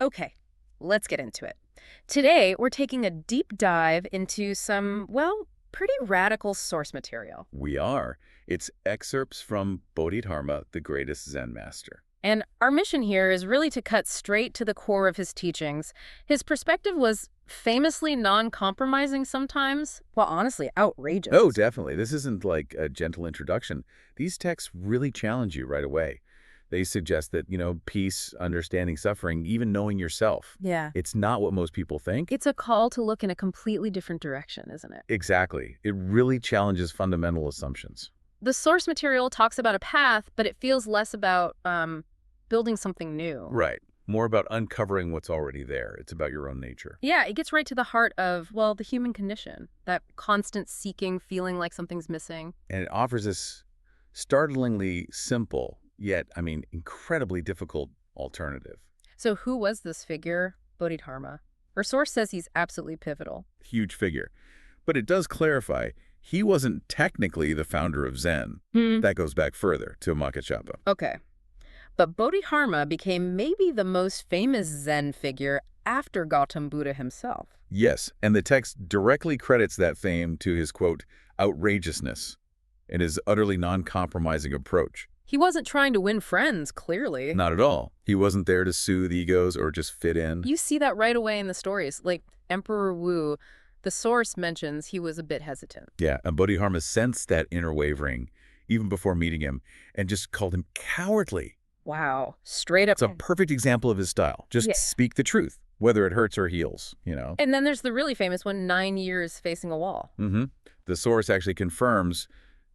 Okay, let's get into it. Today, we're taking a deep dive into some, well, pretty radical source material. We are. It's excerpts from Bodhidharma, the Greatest Zen Master. And our mission here is really to cut straight to the core of his teachings. His perspective was famously non-compromising sometimes, well, honestly, outrageous. Oh, definitely. This isn't like a gentle introduction. These texts really challenge you right away. They suggest that, peace, understanding suffering, even knowing yourself. Yeah. It's not what most people think. It's a call to look in a completely different direction, isn't it? Exactly. It really challenges fundamental assumptions. The source material talks about a path, but it feels less about building something new. Right. More about uncovering what's already there. It's about your own nature. Yeah, it gets right to the heart of, well, the human condition, that constant seeking, feeling like something's missing. And it offers this startlingly simple, yet, incredibly difficult alternative. So who was this figure, Bodhidharma? Our source says he's absolutely pivotal. Huge figure. But it does clarify, he wasn't technically the founder of Zen. That goes back further to Makachapa. Okay. But Bodhidharma became maybe the most famous Zen figure after Gautam Buddha himself. Yes, and the text directly credits that fame to his, quote, outrageousness and his utterly non-compromising approach. He wasn't trying to win friends, clearly. Not at all. He wasn't there to soothe egos or just fit in. You see that right away in the stories. Like Emperor Wu, the source mentions he was a bit hesitant. Yeah, and Bodhidharma sensed that inner wavering even before meeting him and just called him cowardly. Wow. Straight up. It's a perfect example of his style. Just speak the truth, whether it hurts or heals, And then there's the really famous one, 9 years facing a wall. The source actually confirms,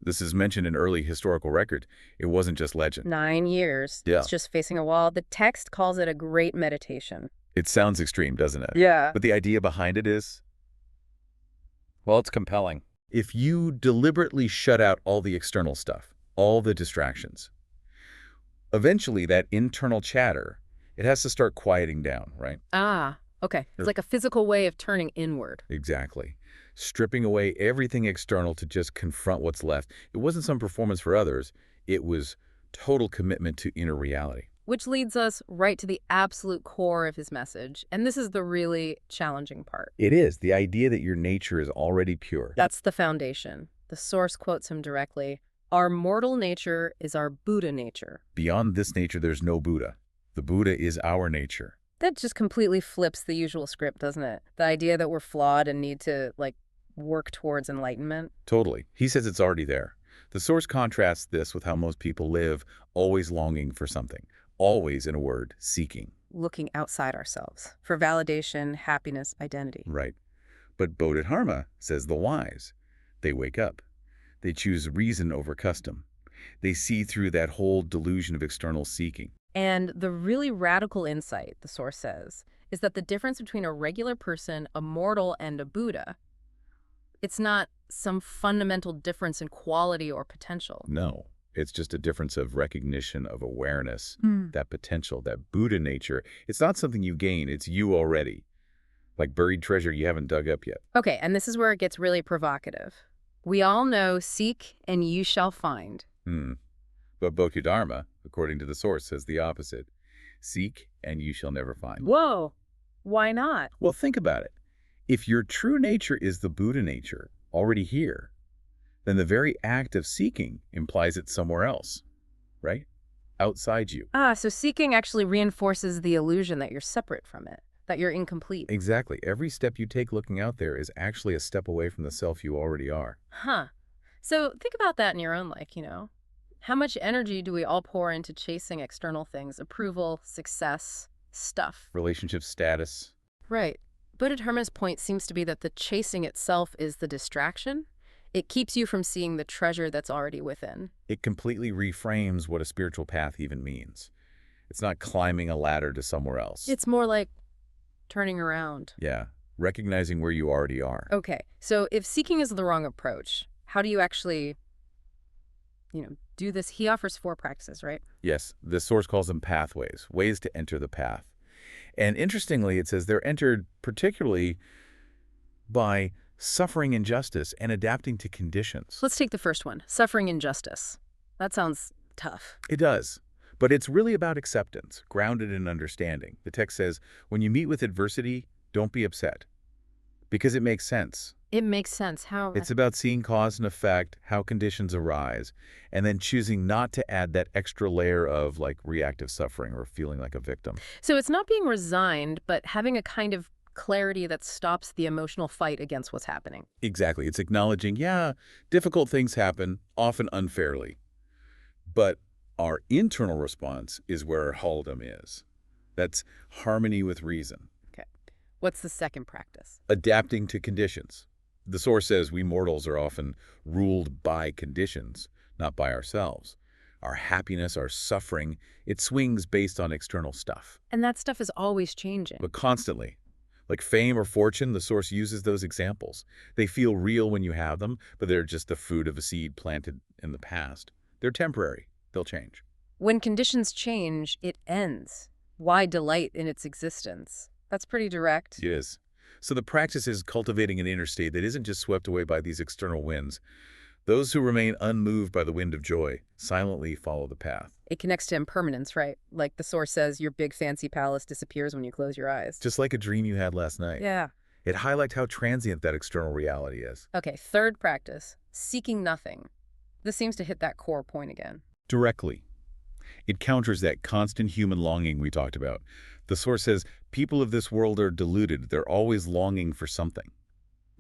this is mentioned in early historical record, it wasn't just legend. 9 years. Yeah. It's just facing a wall. The text calls it a great meditation. It sounds extreme, doesn't it? Yeah. But the idea behind it is, well, it's compelling. If you deliberately shut out all the external stuff, all the distractions, eventually that internal chatter, it has to start quieting down, right? Ah, okay. It's like a physical way of turning inward. Exactly. Stripping away everything external to just confront what's left. It wasn't some performance for others. It was total commitment to inner reality. Which leads us right to the absolute core of his message. And this is the really challenging part. It is. The idea that your nature is already pure. That's the foundation. The source quotes him directly. Our mortal nature is our Buddha nature. Beyond this nature, there's no Buddha. The Buddha is our nature. That just completely flips the usual script, doesn't it? The idea that we're flawed and need to, work towards enlightenment. Totally. He says it's already there. The source contrasts this with how most people live, always longing for something. Always, in a word, seeking. Looking outside ourselves for validation, happiness, identity. Right. But Bodhidharma says the wise. They wake up. They choose reason over custom. They see through that whole delusion of external seeking. And the really radical insight, the source says, is that the difference between a regular person, a mortal, and a Buddha, it's not some fundamental difference in quality or potential. No, it's just a difference of recognition, of awareness, that potential, that Buddha nature. It's not something you gain, it's you already. Like buried treasure you haven't dug up yet. Okay, and this is where it gets really provocative. We all know, seek and you shall find. But Bodhidharma, according to the source, says the opposite. Seek and you shall never find. Whoa, why not? Well, think about it. If your true nature is the Buddha nature, already here, then the very act of seeking implies it's somewhere else, right? Outside you. So seeking actually reinforces the illusion that you're separate from it, that you're incomplete. Exactly. Every step you take looking out there is actually a step away from the self you already are. So think about that in your own life, How much energy do we all pour into chasing external things? Approval, success, stuff. Relationship status. Right. Bodhidharma's point seems to be that the chasing itself is the distraction. It keeps you from seeing the treasure that's already within. It completely reframes what a spiritual path even means. It's not climbing a ladder to somewhere else. It's more like turning around. Yeah, recognizing where you already are. Okay, so if seeking is the wrong approach, how do you actually, do this? He offers 4 practices, right? Yes, the source calls them pathways, ways to enter the path. And interestingly, it says they're entered particularly by suffering injustice and adapting to conditions. Let's take the first one, suffering injustice. That sounds tough. It does. But it's really about acceptance, grounded in understanding. The text says, when you meet with adversity, don't be upset, because it makes sense. It makes sense. How? It's about seeing cause and effect, how conditions arise, and then choosing not to add that extra layer of like reactive suffering or feeling like a victim. So it's not being resigned, but having a kind of clarity that stops the emotional fight against what's happening. Exactly. It's acknowledging, yeah, difficult things happen, often unfairly. But our internal response is where Haldam is. That's harmony with reason. Okay. What's the second practice? Adapting to conditions. The Source says we mortals are often ruled by conditions, not by ourselves. Our happiness, our suffering, it swings based on external stuff. And that stuff is always changing. But constantly. Like fame or fortune, the Source uses those examples. They feel real when you have them, but they're just the fruit of a seed planted in the past. They're temporary. They'll change. When conditions change, it ends. Why delight in its existence? That's pretty direct. It is. So the practice is cultivating an inner state that isn't just swept away by these external winds. Those who remain unmoved by the wind of joy silently follow the path. It connects to impermanence, right? Like the Source says, your big fancy palace disappears when you close your eyes. Just like a dream you had last night. Yeah. It highlights how transient that external reality is. Okay, third practice, seeking nothing. This seems to hit that core point again. Directly. It counters that constant human longing we talked about. The Source says people of this world are deluded. They're always longing for something.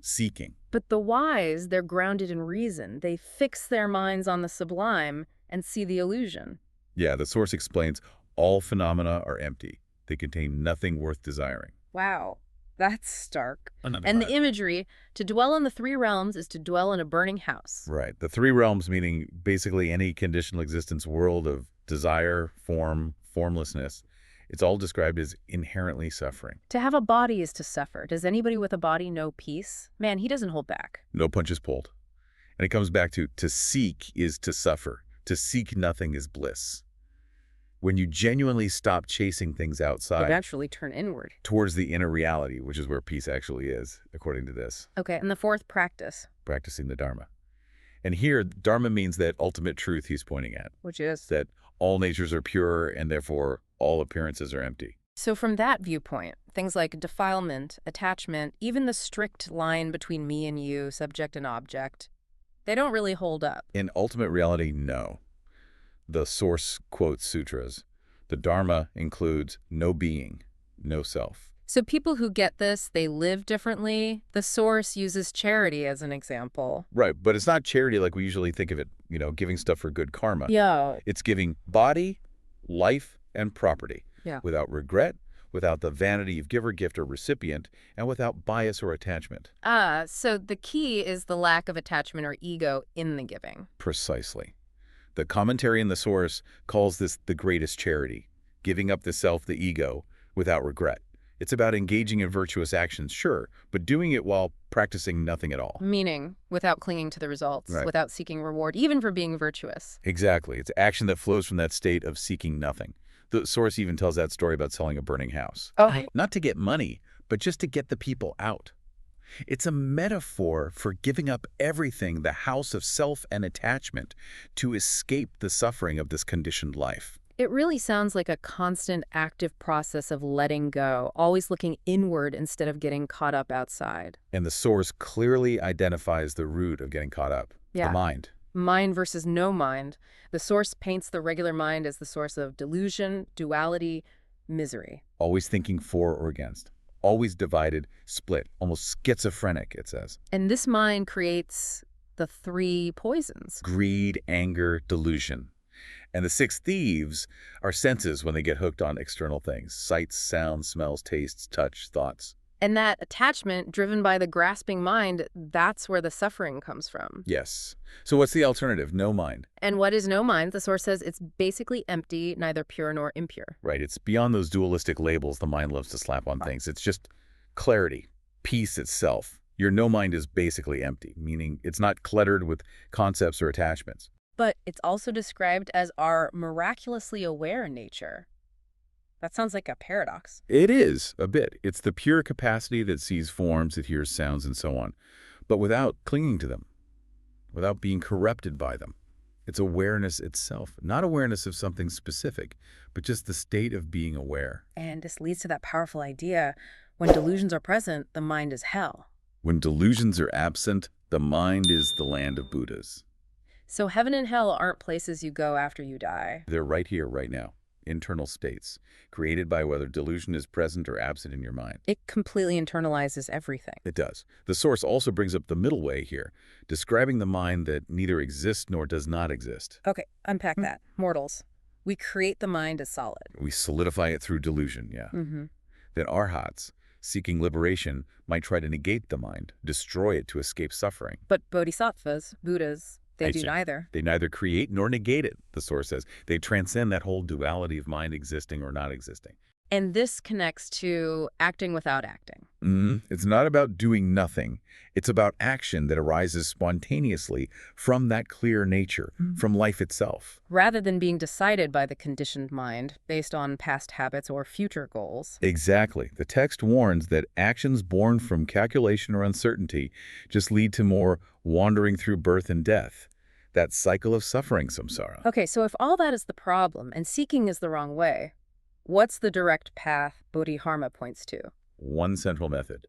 Seeking. But the wise, they're grounded in reason. They fix their minds on the sublime and see the illusion. Yeah, the Source explains all phenomena are empty. They contain nothing worth desiring. Wow, that's stark. Another And the vibe. imagery, to dwell in the three realms is to dwell in a burning house. Right. The three realms meaning basically any conditional existence world of desire, form, formlessness. It's all described as inherently suffering. To have a body is to suffer. Does anybody with a body know peace? Man, he doesn't hold back. No punches pulled. And it comes back to seek is to suffer. To seek nothing is bliss. When you genuinely stop chasing things outside Eventually turn inward. towards the inner reality, which is where peace actually is, according to this, Okay, and the fourth practice, practicing the Dharma. And here, Dharma means that ultimate truth he's pointing at, which is... that all natures are pure and therefore all appearances are empty. So from that viewpoint, things like defilement, attachment, even the strict line between me and you, subject and object, they don't really hold up. In ultimate reality, no. The Source quotes sutras. The Dharma includes no being, no self. So people who get this, they live differently. The Source uses charity as an example. Right, but it's not charity like we usually think of it, giving stuff for good karma. Yeah. It's giving body, life, and property Yeah. without regret, without the vanity of giver, gift, or recipient, and without bias or attachment. So the key is the lack of attachment or ego in the giving. Precisely. The commentary in the Source calls this the greatest charity, giving up the self, the ego, without regret. It's about engaging in virtuous actions, sure, but doing it while practicing nothing at all. Meaning, without clinging to the results, Right. without seeking reward, even for being virtuous. Exactly. It's action that flows from that state of seeking nothing. The Source even tells that story about selling a burning house. Oh. Not to get money, but just to get the people out. It's a metaphor for giving up everything, the house of self and attachment, to escape the suffering of this conditioned life. It really sounds like a constant active process of letting go, always looking inward instead of getting caught up outside. And the Source clearly identifies the root of getting caught up, Yeah. the mind. Mind versus no mind. The Source paints the regular mind as the source of delusion, duality, misery. Always thinking for or against. Always divided, split, almost schizophrenic, it says. And this mind creates the three poisons. Greed, anger, delusion. And the six thieves are senses when they get hooked on external things. Sights, sounds, smells, tastes, touch, thoughts. And that attachment, driven by the grasping mind, that's where the suffering comes from. Yes. So what's the alternative? No mind. And what is no mind? The Source says it's basically empty, neither pure nor impure. Right. It's beyond those dualistic labels the mind loves to slap on things. It's just clarity, peace itself. Your no mind is basically empty, meaning it's not cluttered with concepts or attachments. But it's also described as our miraculously aware nature. That sounds like a paradox. It is, a bit. It's the pure capacity that sees forms, that hears sounds, and so on, but without clinging to them, without being corrupted by them. It's awareness itself, not awareness of something specific, but just the state of being aware. And this leads to that powerful idea, when delusions are present, the mind is hell. When delusions are absent, the mind is the land of Buddhas. So heaven and hell aren't places you go after you die. They're right here, right now. Internal states, created by whether delusion is present or absent in your mind. It completely internalizes everything. It does. The Source also brings up the middle way here, describing the mind that neither exists nor does not exist. Okay, unpack that. Mortals, we create the mind as solid. We solidify it through delusion, yeah. Then arhats, seeking liberation, might try to negate the mind, destroy it to escape suffering. But bodhisattvas, Buddhas, they do neither. They neither create nor negate it, the Source says. They transcend that whole duality of mind existing or not existing. And this connects to acting without acting. It's not about doing nothing. It's about action that arises spontaneously from that clear nature, from life itself. Rather than being decided by the conditioned mind based on past habits or future goals. Exactly. The text warns that actions born from calculation or uncertainty just lead to more wandering through birth and death. That cycle of suffering, samsara. Okay, so if all that is the problem and seeking is the wrong way, what's the direct path Bodhidharma points to? One central method,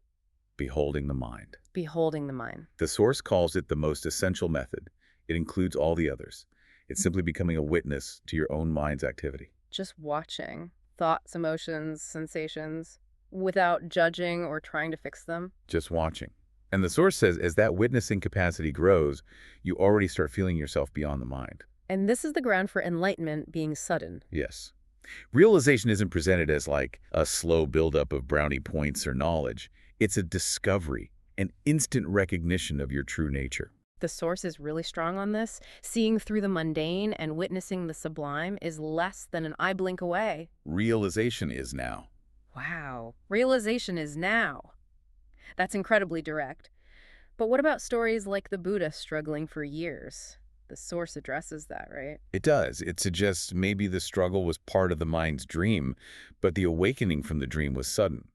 beholding the mind. Beholding the mind. The Source calls it the most essential method. It includes all the others. It's simply becoming a witness to your own mind's activity. Just watching thoughts, emotions, sensations, without judging or trying to fix them. Just watching. And the Source says as that witnessing capacity grows, you already start feeling yourself beyond the mind. And this is the ground for enlightenment being sudden. Yes. Realization isn't presented as like a slow buildup of brownie points or knowledge. It's a discovery, an instant recognition of your true nature. The Source is really strong on this. Seeing through the mundane and witnessing the sublime is less than an eye blink away. Realization is now. Wow. Realization is now. That's incredibly direct. But what about stories like the Buddha struggling for years? The Source addresses that, right? It does. It suggests maybe the struggle was part of the mind's dream, but the awakening from the dream was sudden.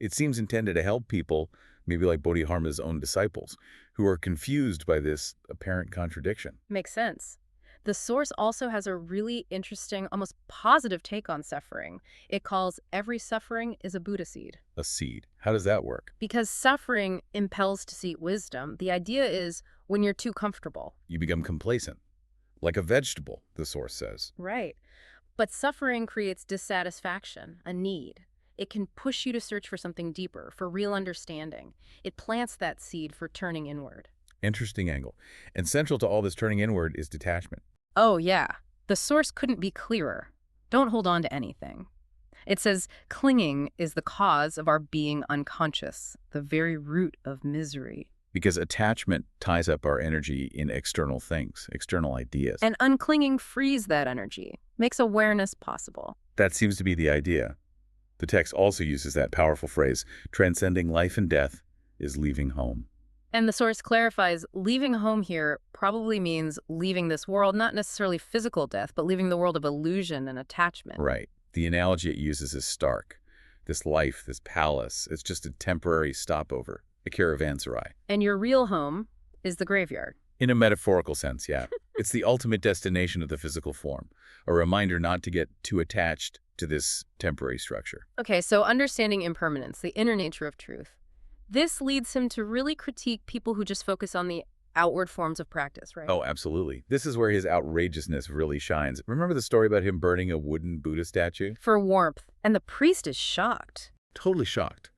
It seems intended to help people, maybe like Bodhidharma's own disciples, who are confused by this apparent contradiction. Makes sense. The Source also has a really interesting, almost positive take on suffering. It calls every suffering is a Buddha seed. A seed. How does that work? Because suffering impels to seek wisdom. The idea is when you're too comfortable. You become complacent, like a vegetable, the Source says. Right. But suffering creates dissatisfaction, a need. It can push you to search for something deeper, for real understanding. It plants that seed for turning inward. Interesting angle. And central to all this turning inward is detachment. Oh, yeah. The Source couldn't be clearer. Don't hold on to anything. It says, clinging is the cause of our being unconscious, the very root of misery. Because attachment ties up our energy in external things, external ideas. And unclinging frees that energy, makes awareness possible. That seems to be the idea. The text also uses that powerful phrase, transcending life and death is leaving home. And the Source clarifies, leaving home here probably means leaving this world, not necessarily physical death, but leaving the world of illusion and attachment. Right. The analogy it uses is stark. This life, this palace, it's just a temporary stopover, a caravanserai. And your real home is the graveyard. In a metaphorical sense, yeah. It's the ultimate destination of the physical form, a reminder not to get too attached to this temporary structure. Okay, so understanding impermanence, the inner nature of truth. This leads him to really critique people who just focus on the outward forms of practice, right? Oh, absolutely. This is where his outrageousness really shines. Remember the story about him burning a wooden Buddha statue? For warmth. And the priest is shocked. Totally shocked.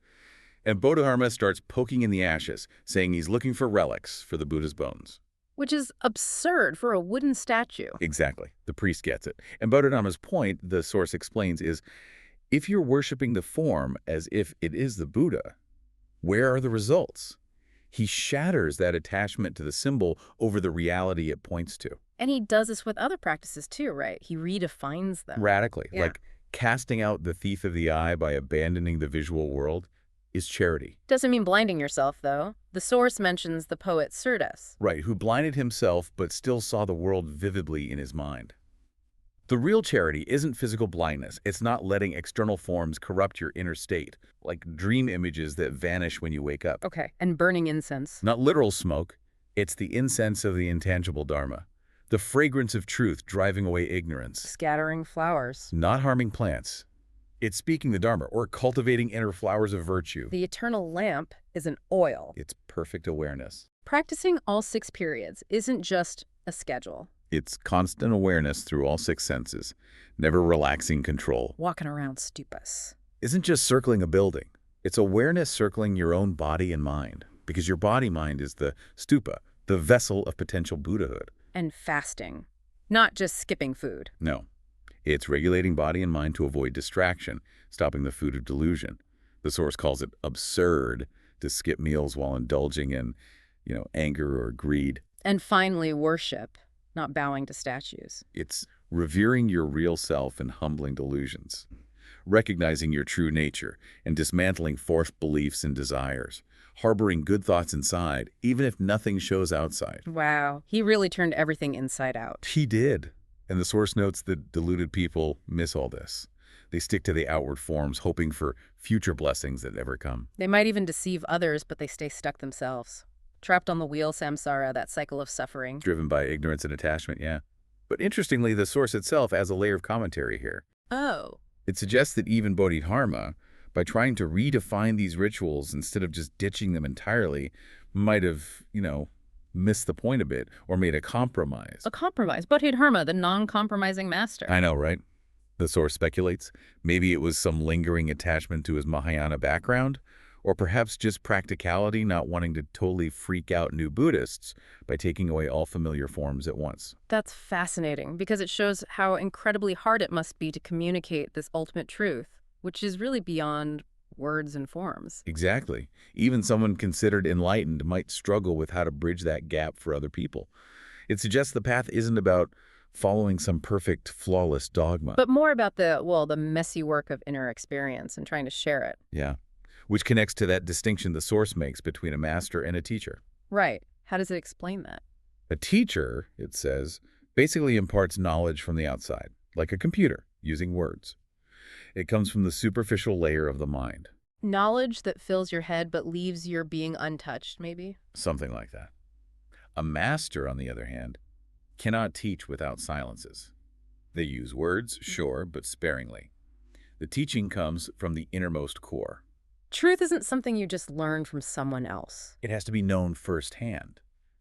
And Bodhidharma starts poking in the ashes, saying he's looking for relics for the Buddha's bones. Which is absurd for a wooden statue. Exactly. The priest gets it. And Bodhidharma's point, the Source explains, is if you're worshiping the form as if it is the Buddha, where are the results? He shatters that attachment to the symbol over the reality it points to. And he does this with other practices too, right? He redefines them. Radically. Yeah. Like casting out the thief of the eye by abandoning the visual world is charity. Doesn't mean blinding yourself, though. The Source mentions the poet Cerdas. Right, who blinded himself but still saw the world vividly in his mind. The real charity isn't physical blindness. It's not letting external forms corrupt your inner state, like dream images that vanish when you wake up. Okay, and burning incense. Not literal smoke. It's the incense of the intangible Dharma, The fragrance of truth driving away ignorance. Scattering flowers. Not harming plants. It's speaking the Dharma, or cultivating inner flowers of virtue. The eternal lamp is an oil. It's perfect awareness. Practicing all 6 periods isn't just a schedule. It's constant awareness through all 6 senses, never relaxing control. Walking around stupas. Isn't just circling a building. It's awareness circling your own body and mind, because your body-mind is the stupa, the vessel of potential Buddhahood. And fasting. Not just skipping food. No. It's regulating body and mind to avoid distraction, stopping the food of delusion. The Source calls it absurd to skip meals while indulging in, anger or greed. And finally, worship, not bowing to statues. It's revering your real self and humbling delusions, recognizing your true nature and dismantling false beliefs and desires, harboring good thoughts inside, even if nothing shows outside. Wow, he really turned everything inside out. He did. And the Source notes that deluded people miss all this. They stick to the outward forms, hoping for future blessings that never come. They might even deceive others, but they stay stuck themselves. Trapped on the wheel, samsara, that cycle of suffering. Driven by ignorance and attachment, yeah. But interestingly, the Source itself adds a layer of commentary here. Oh. It suggests that even Bodhidharma, by trying to redefine these rituals instead of just ditching them entirely, might have, missed the point a bit or made a compromise. A compromise. Bodhidharma, the non-compromising master. I know, right? The Source speculates. Maybe it was some lingering attachment to his Mahayana background, or perhaps just practicality, not wanting to totally freak out new Buddhists by taking away all familiar forms at once. That's fascinating, because it shows how incredibly hard it must be to communicate this ultimate truth, which is really beyond words and forms. Exactly. Even someone considered enlightened might struggle with how to bridge that gap for other people. It suggests the path isn't about following some perfect, flawless dogma. But more about the messy work of inner experience and trying to share it. Yeah. Which connects to that distinction the Source makes between a master and a teacher. Right. How does it explain that? A teacher, it says, basically imparts knowledge from the outside, like a computer, using words. It comes from the superficial layer of the mind. Knowledge that fills your head but leaves your being untouched, maybe? Something like that. A master, on the other hand, cannot teach without silences. They use words, sure, but sparingly. The teaching comes from the innermost core. Truth isn't something you just learn from someone else. It has to be known firsthand.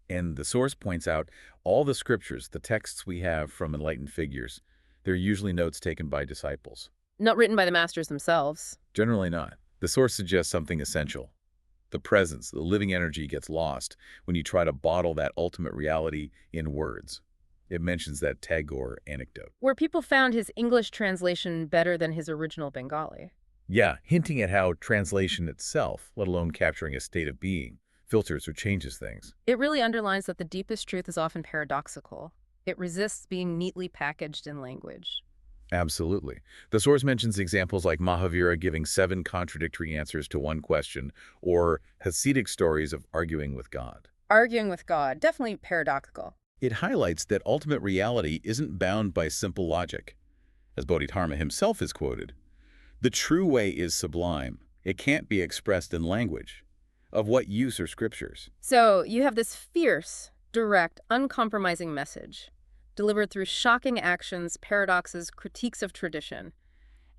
And the Source points out all the scriptures, the texts we have from enlightened figures, they're usually notes taken by disciples. Not written by the masters themselves. Generally not. The Source suggests something essential. The presence, the living energy gets lost when you try to bottle that ultimate reality in words. It mentions that Tagore anecdote. Where people found his English translation better than his original Bengali. Yeah, hinting at how translation itself, let alone capturing a state of being, filters or changes things. It really underlines that the deepest truth is often paradoxical. It resists being neatly packaged in language. Absolutely. The Source mentions examples like Mahavira giving 7 contradictory answers to one question, or Hasidic stories of arguing with God. Arguing with God, definitely paradoxical. It highlights that ultimate reality isn't bound by simple logic. As Bodhidharma himself is quoted, "The true way is sublime. It can't be expressed in language. Of what use are scriptures?" So you have this fierce, direct, uncompromising message, delivered through shocking actions, paradoxes, critiques of tradition.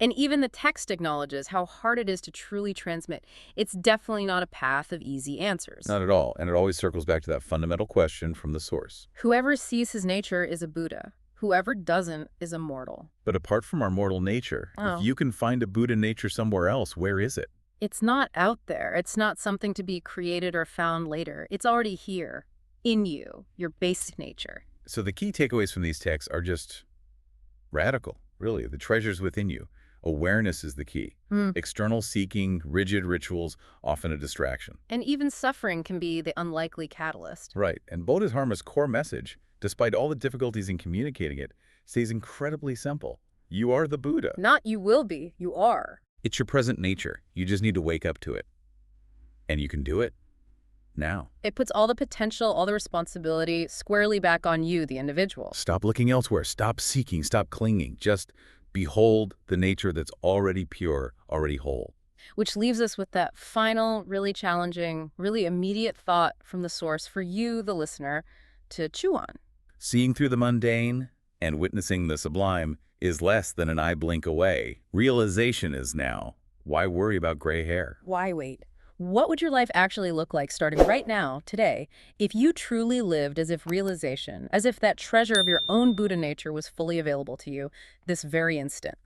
And even the text acknowledges how hard it is to truly transmit. It's definitely not a path of easy answers. Not at all, and it always circles back to that fundamental question from the Source. Whoever sees his nature is a Buddha. Whoever doesn't is a mortal. But apart from our mortal nature, if you can find a Buddha nature somewhere else, where is it? It's not out there. It's not something to be created or found later. It's already here, in you, your basic nature. So the key takeaways from these texts are just radical, really. The treasure's within you. Awareness is the key. External seeking, rigid rituals, often a distraction. And even suffering can be the unlikely catalyst. Right. And Bodhidharma's core message, despite all the difficulties in communicating it, stays incredibly simple. You are the Buddha. Not you will be, you are. It's your present nature. You just need to wake up to it. And you can do it now. It puts all the potential, all the responsibility squarely back on you, the individual. Stop looking elsewhere. Stop seeking. Stop clinging. Just behold the nature that's already pure, already whole. Which leaves us with that final, really challenging, really immediate thought from the Source for you, the listener, to chew on. Seeing through the mundane and witnessing the sublime is less than an eye blink away. Realization is now. Why worry about gray hair? Why wait? What would your life actually look like starting right now, today, if you truly lived as if realization, as if that treasure of your own Buddha nature was fully available to you this very instant?